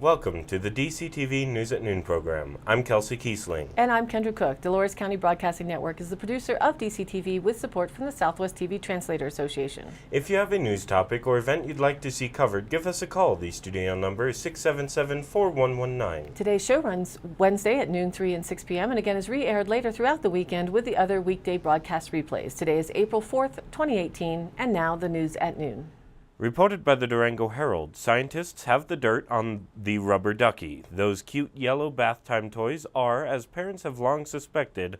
Welcome to the DCTV News at Noon program. I'm Kelsey Kiesling. And I'm Kendra Cook. Dolores County Broadcasting Network is the producer of DCTV with support from the Southwest TV Translator Association. If you have a news topic or event you'd like to see covered, give us a call. The studio number is 677-4119. Today's show runs Wednesday at noon, 3 and 6 p.m. and again is re-aired later throughout the weekend with the other weekday broadcast replays. Today is April 4th, 2018, and now the news at noon. Reported by the Durango Herald, scientists have the dirt on the rubber ducky. Those cute yellow bath time toys are, as parents have long suspected,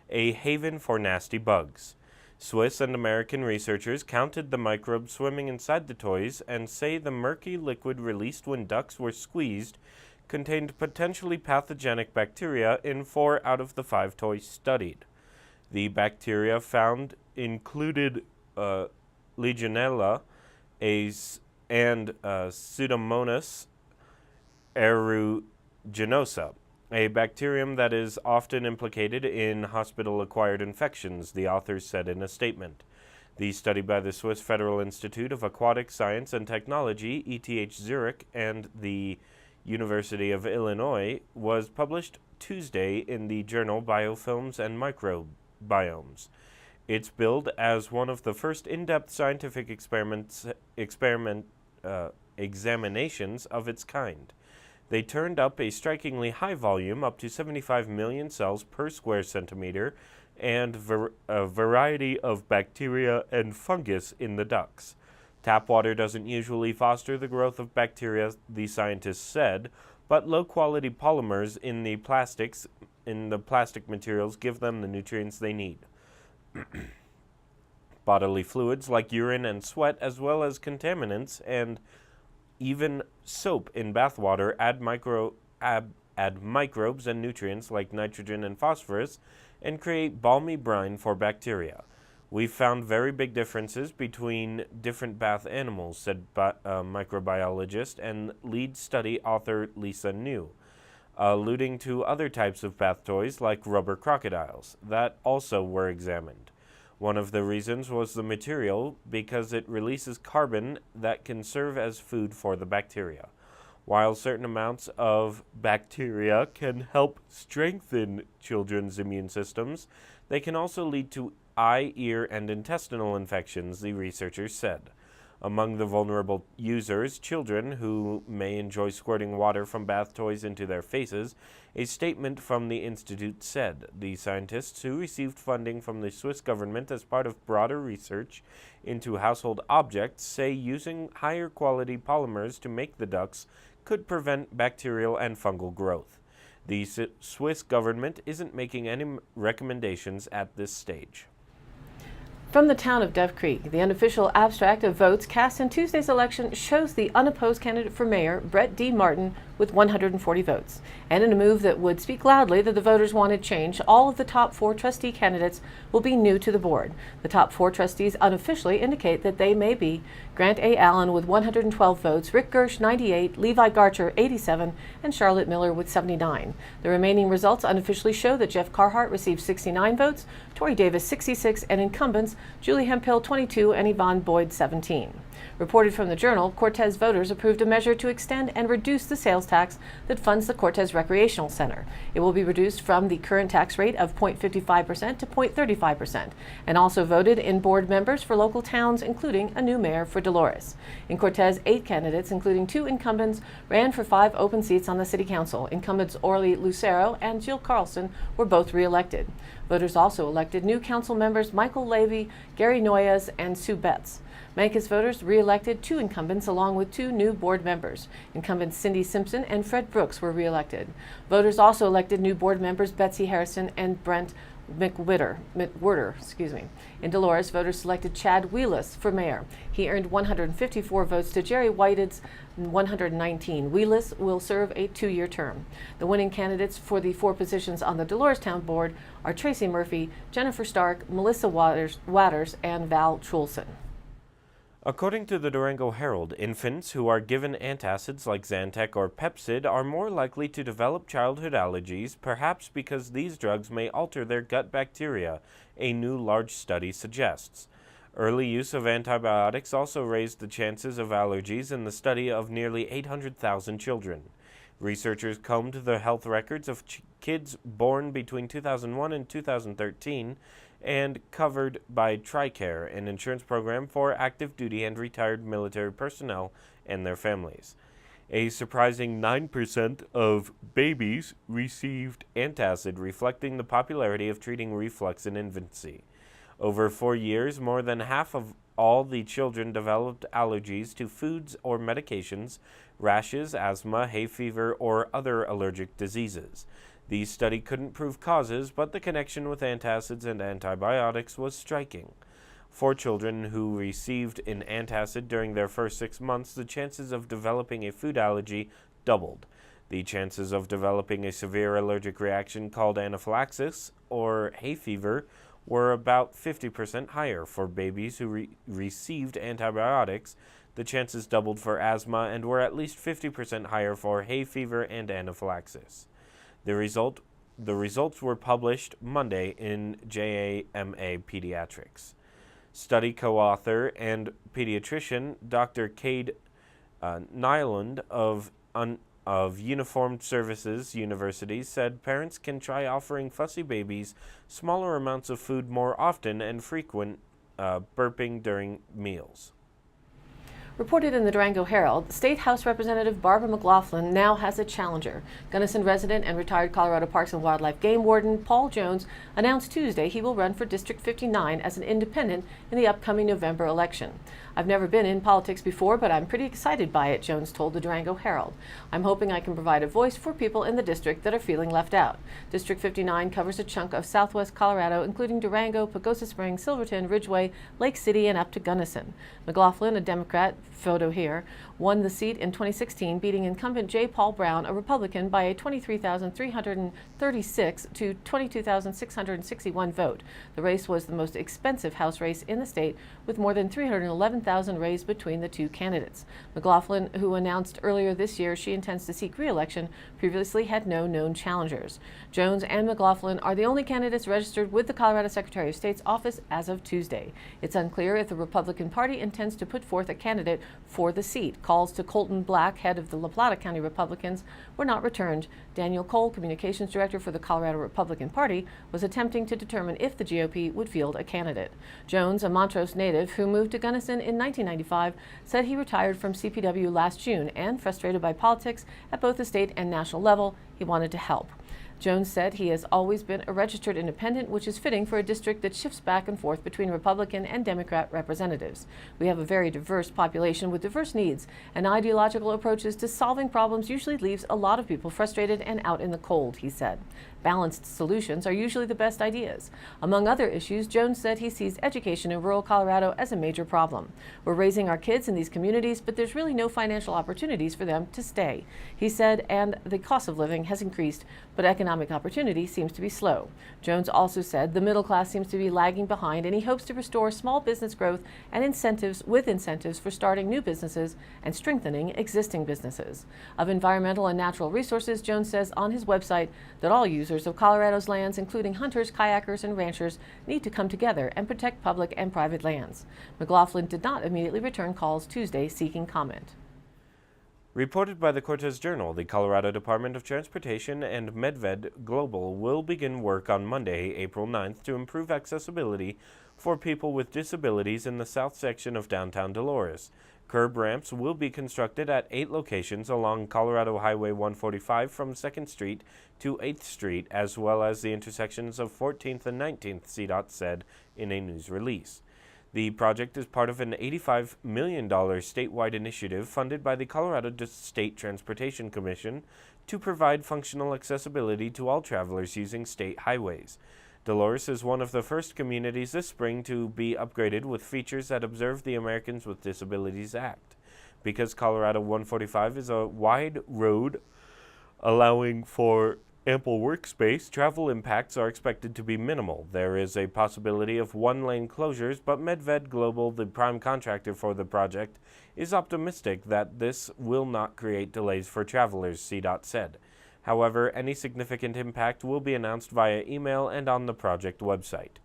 a haven for nasty bugs. Swiss and American researchers counted the microbes swimming inside the toys and say the murky liquid released when ducks were squeezed contained potentially pathogenic bacteria in 4 out of the 5 toys studied. The bacteria found included Legionella and Pseudomonas aeruginosa, a bacterium that is often implicated in hospital-acquired infections, the authors said in a statement. The study by the Swiss Federal Institute of Aquatic Science and Technology, ETH Zurich, and the University of Illinois was published Tuesday in the journal Biofilms and Microbiomes. It's billed as one of the first in-depth scientific examinations of its kind. They turned up a strikingly high volume, up to 75 million cells per square centimeter, and a variety of bacteria and fungus in the ducks. Tap water doesn't usually foster the growth of bacteria, the scientists said, but low-quality polymers in the plastic materials give them the nutrients they need. Bodily fluids like urine and sweat, as well as contaminants and even soap in bathwater, add microbes and nutrients like nitrogen and phosphorus and create balmy brine for bacteria. We've found very big differences between different bath animals, said microbiologist and lead study author Lisa New, alluding to other types of bath toys like rubber crocodiles that also were examined. One of the reasons was the material, because it releases carbon that can serve as food for the bacteria. While certain amounts of bacteria can help strengthen children's immune systems, they can also lead to eye, ear, and intestinal infections, the researchers said. Among the vulnerable users, children who may enjoy squirting water from bath toys into their faces, a statement from the institute said. The scientists, who received funding from the Swiss government as part of broader research into household objects, say using higher quality polymers to make the ducks could prevent bacterial and fungal growth. The Swiss government isn't making any recommendations at this stage. From the town of Dove Creek, the unofficial abstract of votes cast in Tuesday's election shows the unopposed candidate for mayor, Brett D. Martin, with 140 votes. And in a move that would speak loudly that the voters wanted change, all of the top 4 trustee candidates will be new to the board. The top 4 trustees unofficially indicate that they may be Grant A. Allen with 112 votes, Rick Gersh 98, Levi Garcher 87, and Charlotte Miller with 79. The remaining results unofficially show that Jeff Carhart received 69 votes, Tori Davis 66, and incumbents Julie Hemphill 22 and Yvonne Boyd 17. Reported from the Journal, Cortez voters approved a measure to extend and reduce the sales tax that funds the Cortez Recreational Center. It will be reduced from the current tax rate of 0.55% to 0.35%, and also voted in board members for local towns, including a new mayor for Dolores. In Cortez, 8 candidates, including 2 incumbents, ran for 5 open seats on the city council. Incumbents Orly Lucero and Jill Carlson were both re-elected. Voters also elected new council members Michael Levy, Gary Noyes, and Sue Betts. Mancos voters re-elected 2 incumbents along with 2 new board members. Incumbents Cindy Simpson and Fred Brooks were re-elected. Voters also elected new board members Betsy Harrison and Brent McWhirter. In Dolores, voters selected Chad Wheelis for mayor. He earned 154 votes to Jerry Whitehead's 119. Wheelis will serve a 2-year term. The winning candidates for the 4 positions on the Dolores Town Board are Tracy Murphy, Jennifer Stark, Melissa Waters, and Val Trulson. According to the Durango Herald, infants who are given antacids like Zantac or Pepcid are more likely to develop childhood allergies, perhaps because these drugs may alter their gut bacteria, a new large study suggests. Early use of antibiotics also raised the chances of allergies in the study of nearly 800,000 children. Researchers combed the health records of kids born between 2001 and 2013 and covered by TRICARE, an insurance program for active duty and retired military personnel and their families. A surprising 9% of babies received antacid, reflecting the popularity of treating reflux in infancy. Over 4 years, more than half of all the children developed allergies to foods or medications, rashes, asthma, hay fever, or other allergic diseases. The study couldn't prove causes, but the connection with antacids and antibiotics was striking. For children who received an antacid during their first 6 months, the chances of developing a food allergy doubled. The chances of developing a severe allergic reaction called anaphylaxis or hay fever were about 50% higher for babies who received antibiotics. The chances doubled for asthma and were at least 50% higher for hay fever and anaphylaxis. The results were published Monday in JAMA Pediatrics. Study co-author and pediatrician Dr. Cade Nyland of Uniformed Services University said parents can try offering fussy babies smaller amounts of food more often and frequent burping during meals. Reported in the Durango Herald, State House Representative Barbara McLaughlin now has a challenger. Gunnison resident and retired Colorado Parks and Wildlife Game Warden Paul Jones announced Tuesday he will run for District 59 as an independent in the upcoming November election. I've never been in politics before, but I'm pretty excited by it, Jones told the Durango Herald. I'm hoping I can provide a voice for people in the district that are feeling left out. District 59 covers a chunk of southwest Colorado, including Durango, Pagosa Springs, Silverton, Ridgeway, Lake City, and up to Gunnison. McLaughlin, a Democrat, photo here, won the seat in 2016, beating incumbent J. Paul Brown, a Republican, by a 23,336 to 22,661 vote. The race was the most expensive House race in the state, with more than $311,000 raised between the two candidates. McLaughlin, who announced earlier this year she intends to seek re-election, previously had no known challengers. Jones and McLaughlin are the only candidates registered with the Colorado Secretary of State's office as of Tuesday. It's unclear if the Republican Party intends to put forth a candidate for the seat. Calls to Colton Black, head of the La Plata County Republicans, were not returned. Daniel Cole, communications director for the Colorado Republican Party, was attempting to determine if the GOP would field a candidate. Jones, a Montrose native who moved to Gunnison in 1995, said he retired from CPW last June and, frustrated by politics at both the state and national level, he wanted to help. Jones said he has always been a registered independent, which is fitting for a district that shifts back and forth between Republican and Democrat representatives. We have a very diverse population with diverse needs, and ideological approaches to solving problems usually leaves a lot of people frustrated and out in the cold, he said. Balanced solutions are usually the best ideas. Among other issues, Jones said he sees education in rural Colorado as a major problem. We're raising our kids in these communities, but there's really no financial opportunities for them to stay, he said, and the cost of living has increased, but economic opportunity seems to be slow. Jones also said the middle class seems to be lagging behind, and he hopes to restore small business growth and incentives for starting new businesses and strengthening existing businesses. Of environmental and natural resources, Jones says on his website that all users of Colorado's lands, including hunters, kayakers, and ranchers, need to come together and protect public and private lands. McLaughlin did not immediately return calls Tuesday seeking comment. Reported by the Cortez Journal, the Colorado Department of Transportation and Medved Global will begin work on Monday, April 9th, to improve accessibility for people with disabilities in the south section of downtown Dolores. Curb ramps will be constructed at 8 locations along Colorado Highway 145 from 2nd Street to 8th Street, as well as the intersections of 14th and 19th, CDOT said in a news release. The project is part of an $85 million statewide initiative funded by the Colorado State Transportation Commission to provide functional accessibility to all travelers using state highways. Dolores is one of the first communities this spring to be upgraded with features that observe the Americans with Disabilities Act. Because Colorado 145 is a wide road allowing for ample workspace, travel impacts are expected to be minimal. There is a possibility of one-lane closures, but Medved Global, the prime contractor for the project, is optimistic that this will not create delays for travelers, CDOT said. However, any significant impact will be announced via email and on the project website.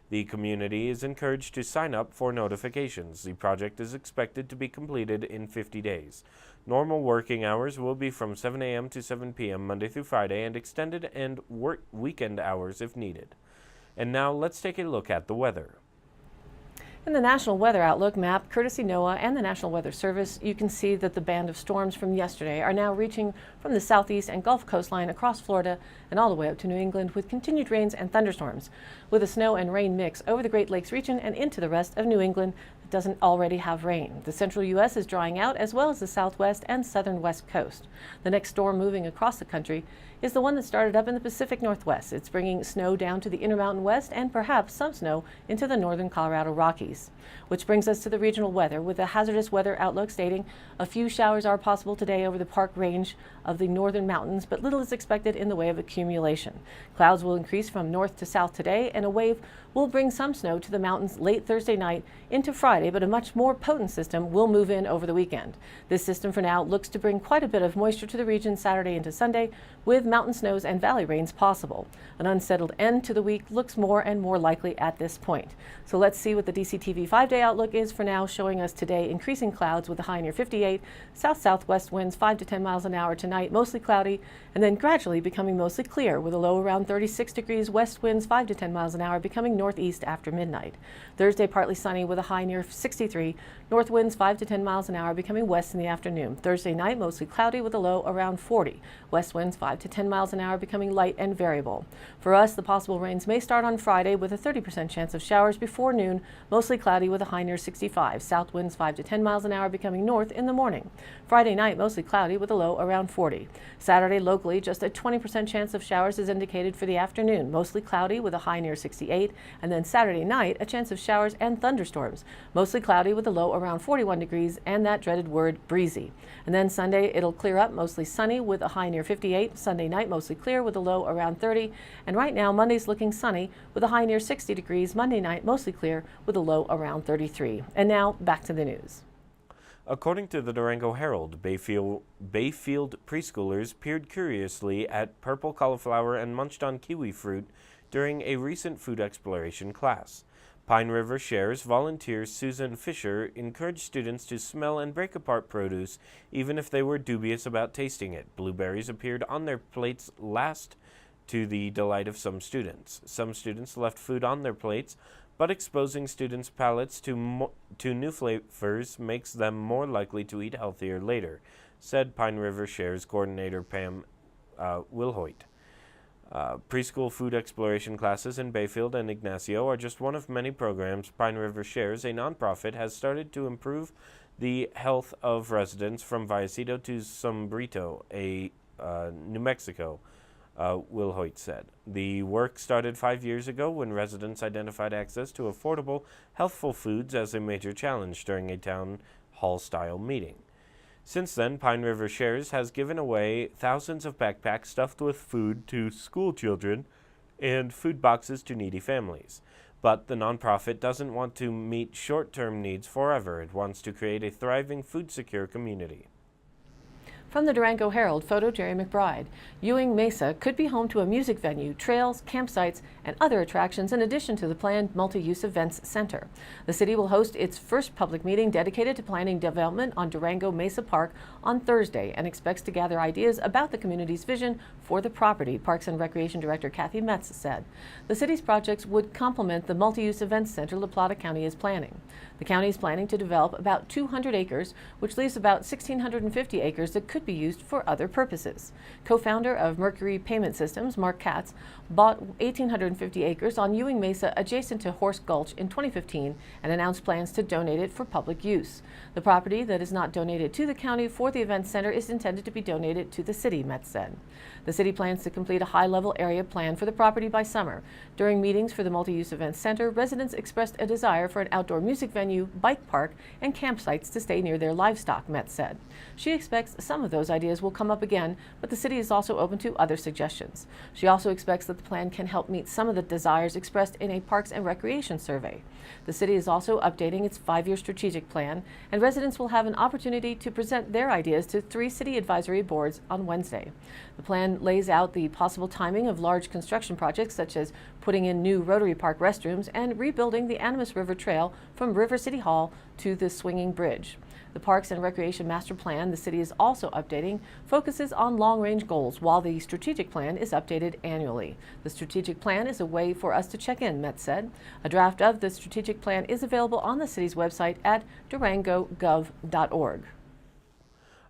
The community is encouraged to sign up for notifications. The project is expected to be completed in 50 days. Normal working hours will be from 7 a.m. to 7 p.m. Monday through Friday, and extended and weekend hours if needed. And now let's take a look at the weather. In the National Weather Outlook map, courtesy NOAA and the National Weather Service, you can see that the band of storms from yesterday are now reaching from the southeast and Gulf coastline across Florida and all the way up to New England, with continued rains and thunderstorms, with a snow and rain mix over the Great Lakes region and into the rest of New England that doesn't already have rain. The central U.S. is drying out, as well as the southwest and southern west coast. The next storm moving across the country is the one that started up in the Pacific Northwest. It's bringing snow down to the Intermountain West and perhaps some snow into the northern Colorado Rockies. Which brings us to the regional weather, with a hazardous weather outlook stating a few showers are possible today over the Park Range of the northern mountains, but little is expected in the way of accumulation. Clouds will increase from north to south today, and a wave will bring some snow to the mountains late Thursday night into Friday, but a much more potent system will move in over the weekend. This system for now looks to bring quite a bit of moisture to the region Saturday into Sunday, with mountain snows and valley rains possible. An unsettled end to the week looks more and more likely at this point. So let's see what the DCTV 5-day outlook is for now, showing us today increasing clouds with a high near 58, south-southwest winds 5 to 10 miles an hour tonight, mostly cloudy, and then gradually becoming mostly clear with a low around 36 degrees, west winds 5 to 10 miles an hour, becoming northeast after midnight. Thursday partly sunny with a high near 63, north winds 5 to 10 miles an hour, becoming west in the afternoon. Thursday night mostly cloudy with a low around 40, west winds 5 to 10 miles an hour, becoming light and variable. For us, the possible rains may start on Friday with a 30% chance of showers before noon, mostly cloudy with a high near 65, south winds 5 to 10 miles an hour, becoming north in the morning. Friday night mostly cloudy with a low around 40. Saturday locally just a 20% chance of showers is indicated for the afternoon, mostly cloudy with a high near 68, and then Saturday night a chance of showers and thunderstorms, mostly cloudy with a low around 41 degrees and that dreaded word breezy. And then Sunday it'll clear up, mostly sunny with a high near 58, Sunday night mostly clear with a low around 30, and right now Monday's looking sunny with a high near 60 degrees, Monday night mostly clear with a low around 33. And now back to the news. According to the Durango Herald, Bayfield preschoolers peered curiously at purple cauliflower and munched on kiwi fruit during a recent food exploration class. Pine River Shares volunteer Susan Fisher encouraged students to smell and break apart produce even if they were dubious about tasting it. Blueberries appeared on their plates last, to the delight of some students. Some students left food on their plates, but exposing students' palates to new flavors makes them more likely to eat healthier later, said Pine River Shares coordinator Pam Wilhoit. Preschool food exploration classes in Bayfield and Ignacio are just one of many programs Pine River Shares, a nonprofit, has started to improve the health of residents from Vallecito to Sombrito, New Mexico, Wilhoit said. The work started 5 years ago when residents identified access to affordable, healthful foods as a major challenge during a town hall-style meeting. Since then, Pine River Shares has given away thousands of backpacks stuffed with food to school children and food boxes to needy families. But the nonprofit doesn't want to meet short-term needs forever. It wants to create a thriving, food-secure community. From the Durango Herald, photo Jerry McBride. Ewing Mesa could be home to a music venue, trails, campsites, and other attractions in addition to the planned multi-use events center. The city will host its first public meeting dedicated to planning development on Durango Mesa Park on Thursday and expects to gather ideas about the community's vision for the property, Parks and Recreation Director Kathy Metz said. The city's projects would complement the multi-use events center La Plata County is planning. The county is planning to develop about 200 acres, which leaves about 1,650 acres that could be used for other purposes. Co-founder of Mercury Payment Systems, Mark Katz, bought 1,850 acres on Ewing Mesa adjacent to Horse Gulch in 2015 and announced plans to donate it for public use. The property that is not donated to the county for the event center is intended to be donated to the city, Metz said. The city plans to complete a high-level area plan for the property by summer. During meetings for the multi-use event center, residents expressed a desire for an outdoor music venue, bike park, and campsites to stay near their livestock, Metz said. She expects some of of those ideas will come up again, but the city is also open to other suggestions. She also expects that the plan can help meet some of the desires expressed in a Parks and Recreation survey. The city is also updating its 5-year strategic plan, and residents will have an opportunity to present their ideas to 3 city advisory boards on Wednesday. The plan lays out the possible timing of large construction projects such as putting in new Rotary Park restrooms and rebuilding the Animas River Trail from River City Hall to the swinging bridge. The Parks and Recreation Master Plan the city is also updating focuses on long-range goals, while the strategic plan is updated annually. The strategic plan is a way for us to check in, Metz said. A draft of the strategic plan is available on the city's website at durangogov.org.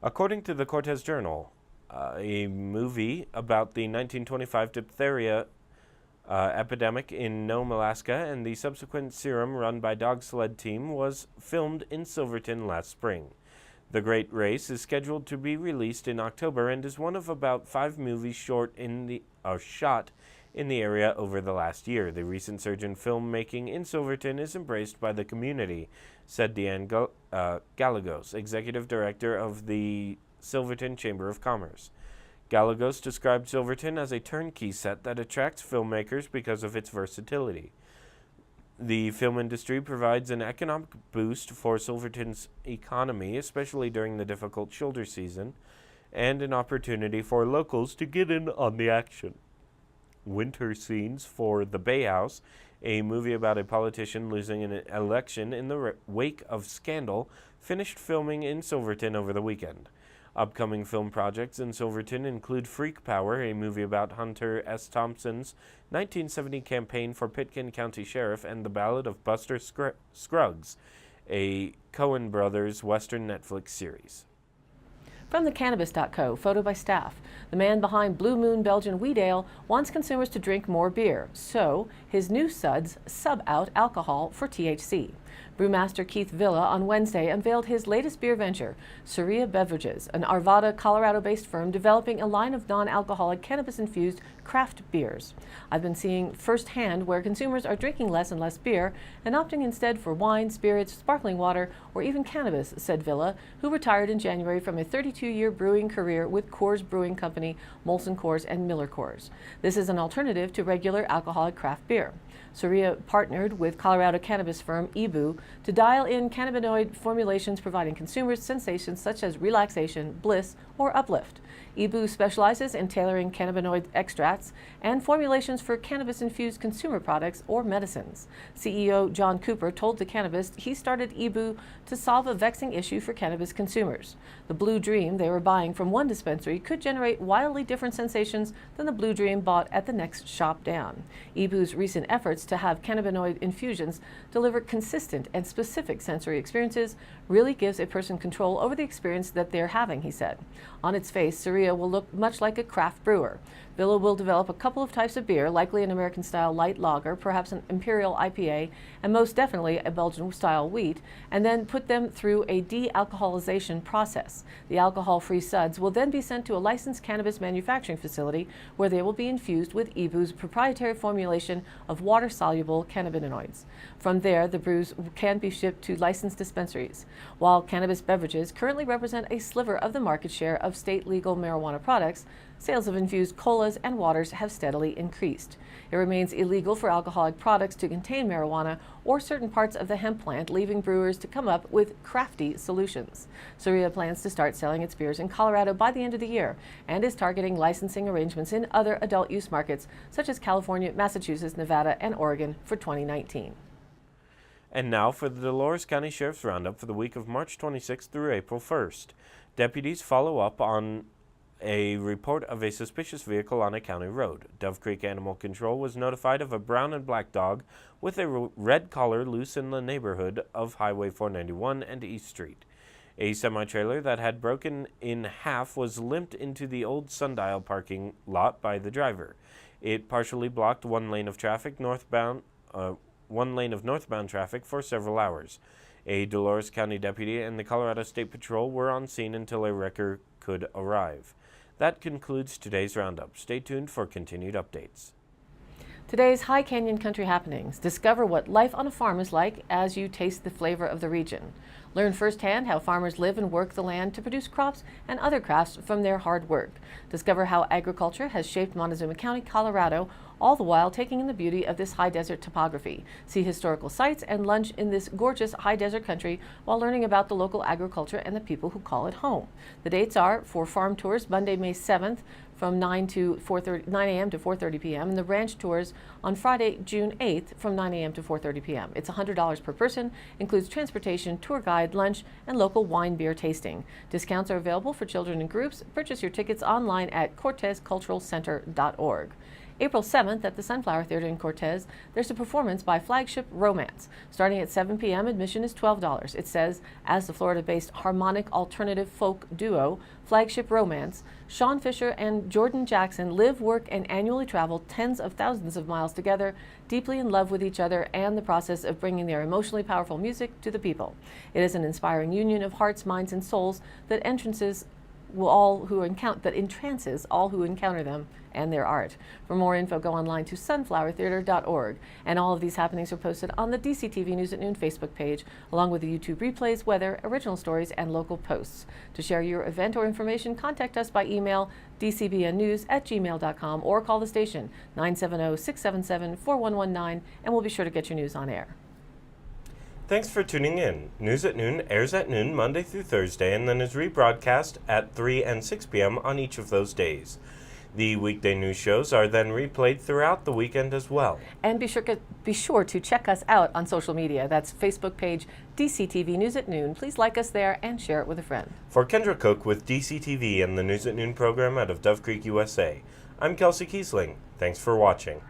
According to the Cortez Journal, a movie about the 1925 diphtheria epidemic in Nome, Alaska, and the subsequent serum run by Dog Sled Team was filmed in Silverton last spring. The Great Race is scheduled to be released in October and is one of about 5 movies shot in the area over the last year. The recent surge in filmmaking in Silverton is embraced by the community, said Deanne Gallegos, executive director of the Silverton Chamber of Commerce. Gallegos described Silverton as a turnkey set that attracts filmmakers because of its versatility. The film industry provides an economic boost for Silverton's economy, especially during the difficult shoulder season, and an opportunity for locals to get in on the action. Winter scenes for The Bay House, a movie about a politician losing an election in the wake of scandal, finished filming in Silverton over the weekend. Upcoming film projects in Silverton include Freak Power, a movie about Hunter S. Thompson's 1970 campaign for Pitkin County Sheriff, and The Ballad of Buster Scruggs, a Coen Brothers Western Netflix series. From the Cannabis.co, photo by staff. The man behind Blue Moon Belgian Wheat Ale wants consumers to drink more beer, so his new suds sub out alcohol for THC. Brewmaster Keith Villa on Wednesday unveiled his latest beer venture, Surya Beverages, an Arvada, Colorado-based firm developing a line of non-alcoholic cannabis-infused craft beers. I've been seeing firsthand where consumers are drinking less and less beer and opting instead for wine, spirits, sparkling water, or even cannabis, said Villa, who retired in January from a 32-year brewing career with Coors Brewing Company, Molson Coors, and Miller Coors. This is an alternative to regular alcoholic craft beer. Surya partnered with Colorado cannabis firm Ibu to dial in cannabinoid formulations providing consumers sensations such as relaxation, bliss, or uplift. Ibu specializes in tailoring cannabinoid extracts and formulations for cannabis-infused consumer products or medicines. CEO John Cooper told The Cannabist he started Ibu to solve a vexing issue for cannabis consumers. The Blue Dream they were buying from one dispensary could generate wildly different sensations than the Blue Dream bought at the next shop down. Ibu's recent efforts to have cannabinoid infusions deliver consistent and specific sensory experiences really gives a person control over the experience that they're having, he said. On its face, Surya will look much like a craft brewer. Villa will develop a couple of types of beer, likely an American-style light lager, perhaps an Imperial IPA, and most definitely a Belgian-style wheat, and then put them through a de-alcoholization process. The alcohol-free suds will then be sent to a licensed cannabis manufacturing facility where they will be infused with Ibu's proprietary formulation of water-soluble cannabinoids. From there, the brews can be shipped to licensed dispensaries. While cannabis beverages currently represent a sliver of the market share of state-legal marijuana products, sales of infused colas and waters have steadily increased. It remains illegal for alcoholic products to contain marijuana or certain parts of the hemp plant, leaving brewers to come up with crafty solutions. Surya plans to start selling its beers in Colorado by the end of the year and is targeting licensing arrangements in other adult use markets such as California, Massachusetts, Nevada, and Oregon for 2019. And now for the Dolores County Sheriff's Roundup for the week of March 26th through April 1st. Deputies follow up on a report of a suspicious vehicle on a county road. Dove Creek Animal Control was notified of a brown and black dog with a red collar loose in the neighborhood of Highway 491 and East Street. A semi-trailer that had broken in half was limped into the old Sundial parking lot by the driver. It partially blocked one lane of northbound traffic for several hours. A Dolores County deputy and the Colorado State Patrol were on scene until a wrecker could arrive. That concludes today's roundup. Stay tuned for continued updates. Today's High Canyon Country Happenings. Discover what life on a farm is like as you taste the flavor of the region. Learn firsthand how farmers live and work the land to produce crops and other crafts from their hard work. Discover how agriculture has shaped Montezuma County, Colorado, all the while taking in the beauty of this high desert topography. See historical sites and lunch in this gorgeous high desert country while learning about the local agriculture and the people who call it home. The dates are for farm tours Monday, May 7th from 9 a.m. to 4:30 p.m. and the ranch tours on Friday, June 8th from 9 a.m. to 4:30 p.m. It's $100 per person, includes transportation, tour guide, lunch, and local wine beer tasting. Discounts are available for children and groups. Purchase your tickets online at cortezculturalcenter.org. April 7th at the Sunflower Theater in Cortez, there's a performance by Flagship Romance. Starting at 7 p.m., admission is $12. It says, as the Florida-based harmonic alternative folk duo, Flagship Romance, Sean Fisher and Jordan Jackson live, work, and annually travel tens of thousands of miles together, deeply in love with each other and the process of bringing their emotionally powerful music to the people. It is an inspiring union of hearts, minds, and souls that entrances all who encounter them and their art. For more info, go online to sunflowertheater.org. And all of these happenings are posted on the DCTV News at Noon Facebook page, along with the YouTube replays, weather, original stories, and local posts. To share your event or information, contact us by email dcbnnews@gmail.com or call the station 970-677-4119, and we'll be sure to get your news on air. Thanks for tuning in. News at Noon airs at noon Monday through Thursday and then is rebroadcast at 3 and 6 p.m. on each of those days. The weekday news shows are then replayed throughout the weekend as well. And be sure to check us out on social media. That's Facebook page DCTV News at Noon. Please like us there and share it with a friend. For Kendra Cook with DCTV and the News at Noon program out of Dove Creek, USA, I'm Kelsey Kiesling. Thanks for watching.